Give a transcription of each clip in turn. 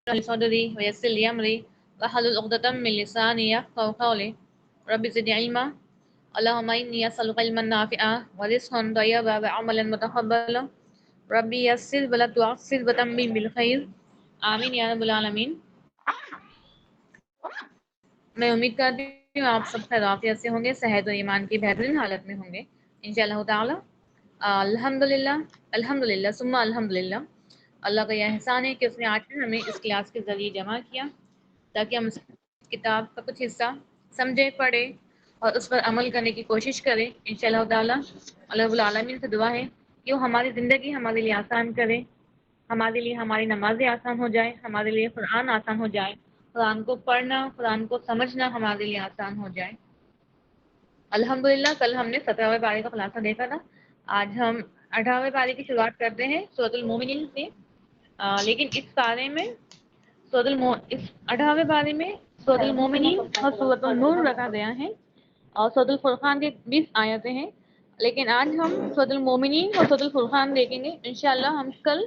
لي صدري ويسر لي أمري واحلل عقدة من لساني يفقهوا قولي رب زدني علما اللهم إني أسألك علما نافعا ورزقا طيبا وعملا متقبلا ربي يسر ولا تعسر وتمم بالخير آمین یا رب العالمین۔ میں امید کرتی ہوں آپ سب خیر عافیت سے ہوں گے، صحت و ایمان کی بہترین حالت میں ہوں گے انشاءاللہ تعالی۔ الحمدللہ الحمدللہ ثم الحمدللہ، اللہ کا یہ احسان ہے کہ اس نے آج ہمیں اس کلاس کے ذریعے جمع کیا تاکہ ہم اس کتاب کا کچھ حصہ سمجھے، پڑھے اور اس پر عمل کرنے کی کوشش کریں انشاءاللہ تعالی۔ اللہ رب العالمین سے دعا ہے کہ وہ ہماری زندگی ہمارے لیے آسان کرے، ہمارے لیے ہماری نمازیں آسان ہو جائے، ہمارے لیے قرآن آسان ہو جائے، قرآن کو پڑھنا، قرآن کو سمجھنا ہمارے لیے آسان ہو جائے۔ الحمدللہ کل ہم نے 17ویں پارے کا خلاصہ دیکھا تھا، آج ہم 18ویں پارے کی شروعات کرتے ہیں سورۃ المومنین سے۔ لیکن اس پارے میں اس 18ویں پارے میں سورۃ المومنین اور سورۃ النور رکھا گیا ہے اور سورۃ الفرقان کے 20 آیتیں ہیں، لیکن آج ہم سورۃ المومنین اور سورۃ الفرقان دیکھیں گے انشاءاللہ۔ ہم کل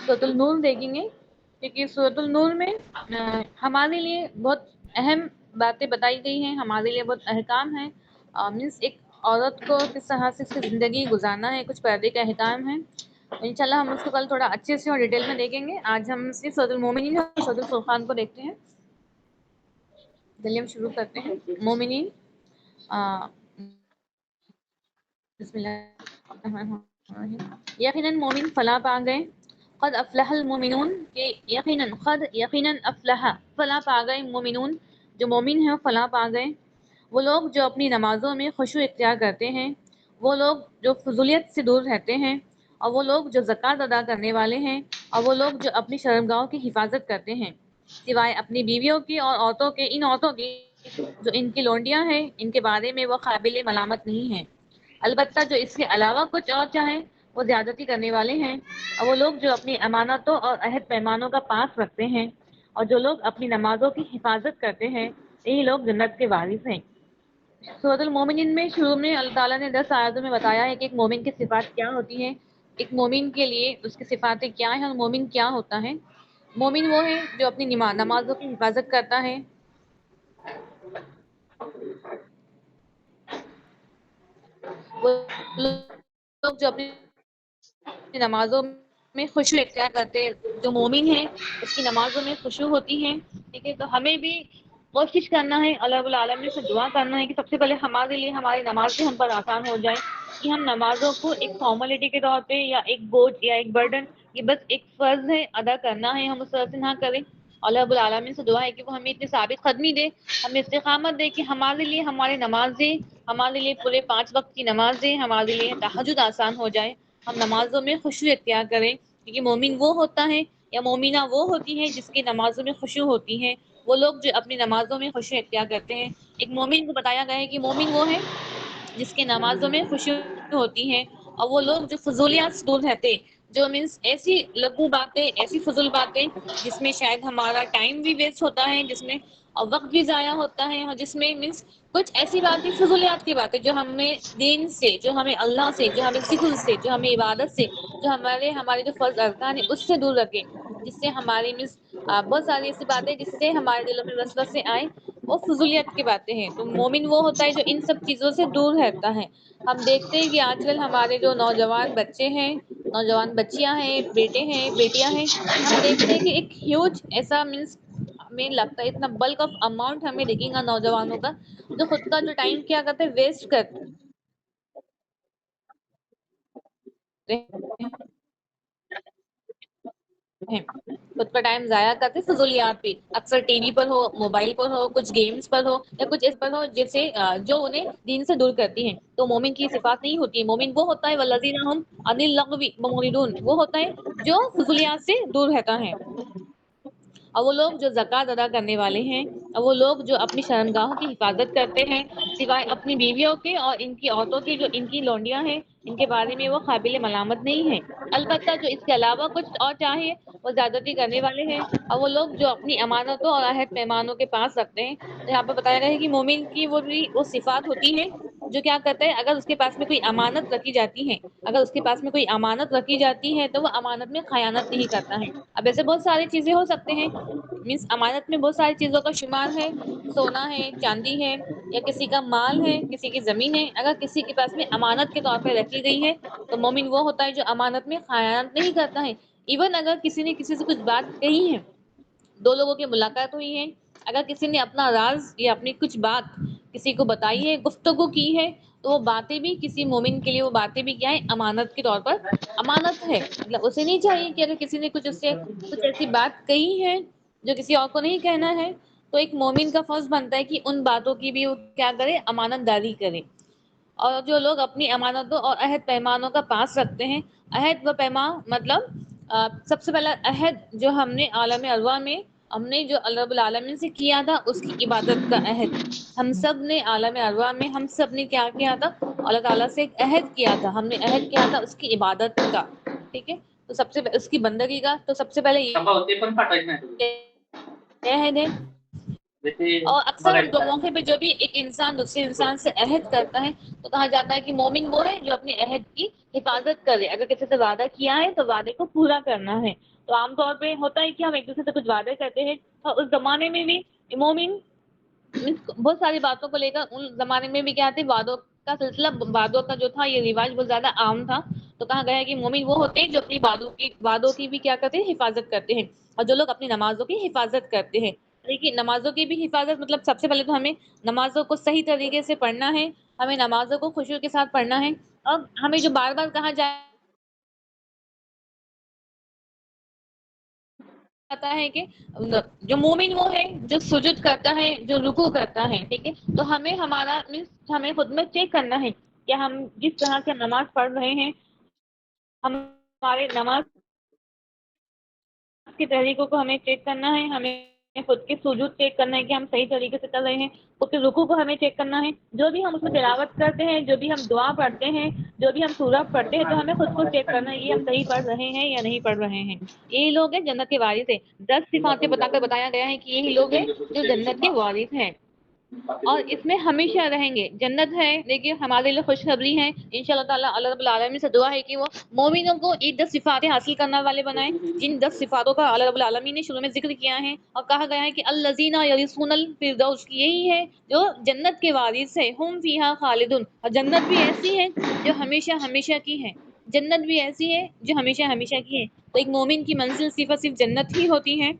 سورۃ النور دیکھیں گے کیونکہ سورۃ النور میں ہمارے لیے بہت اہم باتیں بتائی گئی ہیں، ہمارے لیے بہت احکام ہیں، مینس ایک عورت کو کس طرح سے اس کی زندگی گزارنا ہے، کچھ پردے کے احکام ہیں۔ انشاءاللہ ہم اس کو کل تھوڑا اچھے سے اور ڈیٹیل میں دیکھیں گے۔ آج ہم صرف سورۃ المومنین اور سورۃ الفرقان کو دیکھتے ہیں۔ چلیے ہم شروع کرتے ہیں۔ مومنین، بسم اللہ الرحمن الرحیم۔ یقیناً مومن فلاح پا گئے، قد افلح المومنون، کہ یقیناً افلح فلاح پا گئے مومنون، جو مومن ہیں فلاح پا گئے۔ وہ لوگ جو اپنی نمازوں میں خشوع اختیار کرتے ہیں، وہ لوگ جو فضولیت سے دور رہتے ہیں، اور وہ لوگ جو زکوٰۃ ادا کرنے والے ہیں، اور وہ لوگ جو اپنی شرمگاہوں کی حفاظت کرتے ہیں، سوائے اپنی بیویوں کی اور عورتوں کے، ان عورتوں کی جو ان کی لونڈیاں ہیں، ان کے بارے میں وہ قابل ملامت نہیں ہیں۔ البتہ جو اس کے علاوہ کچھ اور چاہیں وہ زیادتی کرنے والے ہیں، اور وہ لوگ جو اپنی امانتوں اور عہد پیمانوں کا پاس رکھتے ہیں، اور جو لوگ اپنی نمازوں کی حفاظت کرتے ہیں، یہی لوگ جنت کے وارث ہیں۔ سورۃ المومنین میں شروع میں اللہ تعالیٰ نے 10 آیاتوں میں بتایا ہے کہ ایک مومن کی صفات کیا ہوتی ہیں، ایک مومن کے لیے اس کی صفاتیں کیا ہیں، اور مومن کیا ہوتا ہے۔ مومن وہ ہے جو اپنی نمازوں کی حفاظت کرتا ہے، وہ لوگ جو اپنی نمازوں میں خشوع اختیار کرتے ہیں، جو مومن ہے اس کی نمازوں میں خشوع ہوتی ہے، ٹھیک ہے۔ تو ہمیں بھی کوشش کرنا ہے، اللہ رب العالمین سے دعا کرنا ہے کہ سب سے پہلے ہمارے لیے ہماری نمازیں ہم پر آسان ہو جائے، کہ ہم نمازوں کو ایک فارملٹی کے طور پہ یا ایک بوجھ یا ایک برڈن، یہ بس ایک فرض ہے، ادا کرنا ہے، ہم اس طرح سے نہ کریں۔ اللہ رب العالمین سے دعا ہے کہ وہ ہمیں اتنی ثابت قدمی دے، ہمیں استقامت دے کہ ہمارے لیے ہماری نمازیں، ہمارے لیے پورے 5 وقت کی نمازیں، ہمارے لیے تہجد آسان ہو جائے، ہم نمازوں میں خشوع اختیار کریں، کیونکہ مومن وہ ہوتا ہے یا مومنہ وہ ہوتی ہے جس کی نمازوں میں خشوع ہوتی ہے، وہ لوگ جو اپنی نمازوں میں خشوع اختیار کرتے ہیں۔ ایک مومن کو بتایا گیا ہے کہ مومن وہ ہے جس کی نمازوں میں خشوع ہوتی ہے، اور وہ لوگ جو فضولیات سے دور رہتے، جو مینس ایسی لغو باتیں، ایسی فضول باتیں جس میں شاید ہمارا ٹائم بھی ویسٹ ہوتا ہے، جس میں وقت بھی ضائع ہوتا ہے، اور جس میں مینس کچھ ایسی باتیں، فضولیات کی باتیں جو ہمیں دین سے، جو ہمیں اللہ سے، جو ہمیں ذکر سے، جو ہمیں عبادت سے، جو ہمارے جو فرض ارکان ہیں اس سے دور رکھے، جس سے ہماری مینس بہت ساری ایسی باتیں جس سے ہمارے دلوں میں وسوسے آئیں، وہ فضولیت کی باتیں ہیں۔ تو مومن وہ ہوتا ہے جو ان سب چیزوں سے دور رہتا ہے۔ ہم دیکھتے ہیں کہ آج کل ہمارے جو نوجوان بچے ہیں، نوجوان بچیاں ہیں، بیٹے ہیں، بیٹیاں ہیں، ہم دیکھتے ہیں کہ ایک ہیوج ایسا مینس ہمیں لگتا ہے اتنا بلک آف اماؤنٹ ہمیں دکھے گا نوجوانوں کا، جو خود کا جو ٹائم کیا کرتے ہیں ویسٹ کرتے ہیں، خود کا ٹائم ضائع کرتے فضولیات پہ، اکثر ٹی وی پر ہو، موبائل پر ہو، کچھ گیمز پر ہو، یا کچھ اس پر ہو جیسے جو انہیں دین سے دور کرتی ہیں۔ تو مومن کی صفات نہیں ہوتی ہے۔ مومن وہ ہوتا ہے والذین هم عن اللغو معرضون، وہ ہوتا ہے جو فضولیات سے دور رہتا ہے، اور وہ لوگ جو زکوٰۃ ادا کرنے والے ہیں، اور وہ لوگ جو اپنی شرمگاہوں کی حفاظت کرتے ہیں، سوائے اپنی بیویوں کے اور ان کی عورتوں کی، جو ان کی لونڈیاں ہیں، ان کے بارے میں وہ قابل ملامت نہیں ہیں۔ البتہ جو اس کے علاوہ کچھ اور چاہیں وہ زیادتی کرنے والے ہیں، اور وہ لوگ جو اپنی امانتوں اور عہد پیمانوں کے پاس رکھتے ہیں۔ تو یہاں پر بتایا گیا ہے کہ مومن کی وہ صفات ہوتی ہیں جو کیا کرتا ہے اگر اس کے پاس میں کوئی امانت رکھی جاتی ہے، اگر اس کے پاس میں کوئی امانت رکھی جاتی ہے تو وہ امانت میں خیانت نہیں کرتا ہے. اب ایسے بہت ساری چیزیں ہو سکتے ہیں، مینس امانت میں بہت ساری چیزوں کا شمار ہے، سونا ہے، چاندی ہے، یا کسی کا مال ہے، کسی کی زمین ہے. اگر کسی کے پاس میں امانت کے طور پہ رکھی گئی ہے تو مومن وہ ہوتا ہے جو امانت میں خیانت نہیں کرتا ہے. ایون اگر کسی نے کسی سے کچھ بات کہی ہے، دو لوگوں کی ملاقات ہوئی ہے، اگر کسی نے اپنا راز یا اپنی کچھ بات کسی کو بتائی ہے، گفتگو کی ہے، تو وہ باتیں بھی کسی مومن کے لیے وہ باتیں بھی کیا ہے، امانت کے طور پر امانت ہے. مطلب اسے نہیں چاہیے کہ اگر کسی نے کچھ اس سے کچھ ایسی بات کہی ہے جو کسی اور کو نہیں کہنا ہے، تو ایک مومن کا فرض بنتا ہے کہ ان باتوں کی بھی وہ کیا کرے، امانت داری کرے. اور جو لوگ اپنی امانتوں اور عہد پیمانوں کا پاس رکھتے ہیں، عہد و پیمان مطلب سب سے پہلا عہد جو ہم نے عالم ارواح میں ہم نے جو اللہ رب العالمین سے کیا تھا اس کی عبادت کا عہد. ہم سب نے عالم ارواح میں ہم سب نے کیا کیا تھا، اللہ تعالیٰ سے ایک عہد کیا تھا، ہم نے عہد کیا تھا اس کی عبادت کا. ٹھیک ہے، تو سب سے اس کی بندگی کا، تو سب سے پہلے یہ عہد ہے. اور اکثر جو موقع پہ جو بھی ایک انسان دوسرے انسان سے عہد کرتا ہے تو کہا جاتا ہے کہ مومن وہ ہے جو اپنے عہد کی حفاظت کرے. اگر کسی سے وعدہ کیا ہے تو وعدے کو پورا کرنا ہے. تو عام طور پہ ہوتا ہے کہ ہم ایک دوسرے سے کچھ وعدے کرتے ہیں، اور اس زمانے میں بھی مومن بہت ساری باتوں کو لے کر ان زمانے میں بھی کیا تھے، وعدوں کا سلسلہ، وعدوں کا جو تھا یہ رواج بہت زیادہ عام تھا. تو کہا گیا ہے کہ مومن وہ ہوتے ہیں جو اپنی وعدوں کی بھی کیا کرتے ہیں، حفاظت کرتے ہیں. اور جو لوگ اپنی نمازوں کی حفاظت کرتے ہیں. دیکھیے نمازوں کی بھی حفاظت مطلب سب سے پہلے تو ہمیں نمازوں کو صحیح طریقے سے پڑھنا ہے، ہمیں نمازوں کو خشوع کے ساتھ پڑھنا ہے. اور ہمیں جو بار بار کہا جاتا ہے کہ جو مومن وہ ہے جو سجود کرتا ہے، جو رکوع کرتا ہے. ٹھیک ہے، تو ہمیں ہمارا ہمیں خود میں چیک کرنا ہے کہ ہم جس طرح سے نماز پڑھ رہے ہیں، ہمارے نماز کی تحریکوں کو ہمیں چیک کرنا ہے، ہمیں خود کے سجود چیک کرنا ہے کہ ہم صحیح طریقے سے کر رہے ہیں، خود کے رکوع کو ہمیں چیک کرنا ہے. جو بھی ہم اس میں تلاوت کرتے ہیں، جو بھی ہم دعا پڑھتے ہیں، جو بھی ہم سورہ پڑھتے ہیں، تو ہمیں خود کو چیک کرنا ہے یہ ہم صحیح پڑھ رہے ہیں یا نہیں پڑھ رہے ہیں. یہی لوگ ہیں جنت کے وارث ہیں. 10 صفاتیں بتا کر بتایا گیا ہے کہ یہی لوگ ہیں جو جنت کے وارث ہیں اور اس میں ہمیشہ رہیں گے. جنت ہے، دیکھیے ہمارے لیے خوشخبری ہے. انشاءاللہ تعالیٰ اللہ رب العالمین سے دعا ہے کہ وہ مومنوں کو یہ 10 صفاتیں حاصل کرنے والے بنائیں جن 10 صفاتوں کا اللہ رب العالمین نے شروع میں ذکر کیا ہے. اور کہا گیا ہے کہ الذین یرثون الفردوس، یہی ہے جو جنت کے وارث ہے. ہم فیہا خالدون، اور جنت بھی ایسی ہے جو ہمیشہ ہمیشہ کی ہے. جنت بھی ایسی ہے جو ہمیشہ ہمیشہ کی ہے. تو ایک مومن کی منزل صرف جنت ہی ہوتی ہے.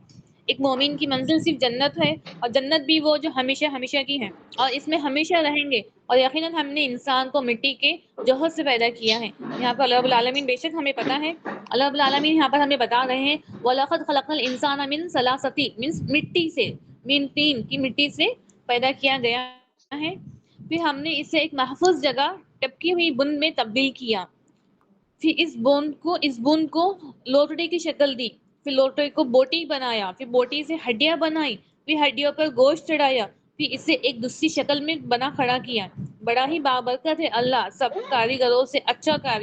ایک مومن کی منزل صرف جنت ہے، اور جنت بھی وہ جو ہمیشہ ہمیشہ کی ہے اور اس میں ہمیشہ رہیں گے. اور یقیناً ہم نے انسان کو مٹی کے جوہر سے پیدا کیا ہے. یہاں پر اللہ رب العالمین بے شک ہمیں پتہ ہے، اللہ رب العالمین یہاں پر ہمیں بتا رہے ہیں وَلَقَدْ خَلَقْنَا الْإِنسَانَ مِنْ صَلَاصَةٍ، مینس مٹی سے، من طین کی مٹی سے پیدا کیا گیا ہے. پھر ہم نے اسے ایک محفوظ جگہ ٹپکی ہوئی بن میں تبدیل کیا. پھر اس بوند کو لوٹڑے کی شکل دی، پھر لوٹڑے کو بوٹی بنایا، پھر بوٹی سے ہڈیاں بنائی، پھر ہڈیوں پر گوشت چڑھایا، پھر اسے ایک دوسری شکل میں بنا کھڑا کیا. بڑا ہی بابرکت ہے اللہ سب کاریگروں سے اچھا کاریگر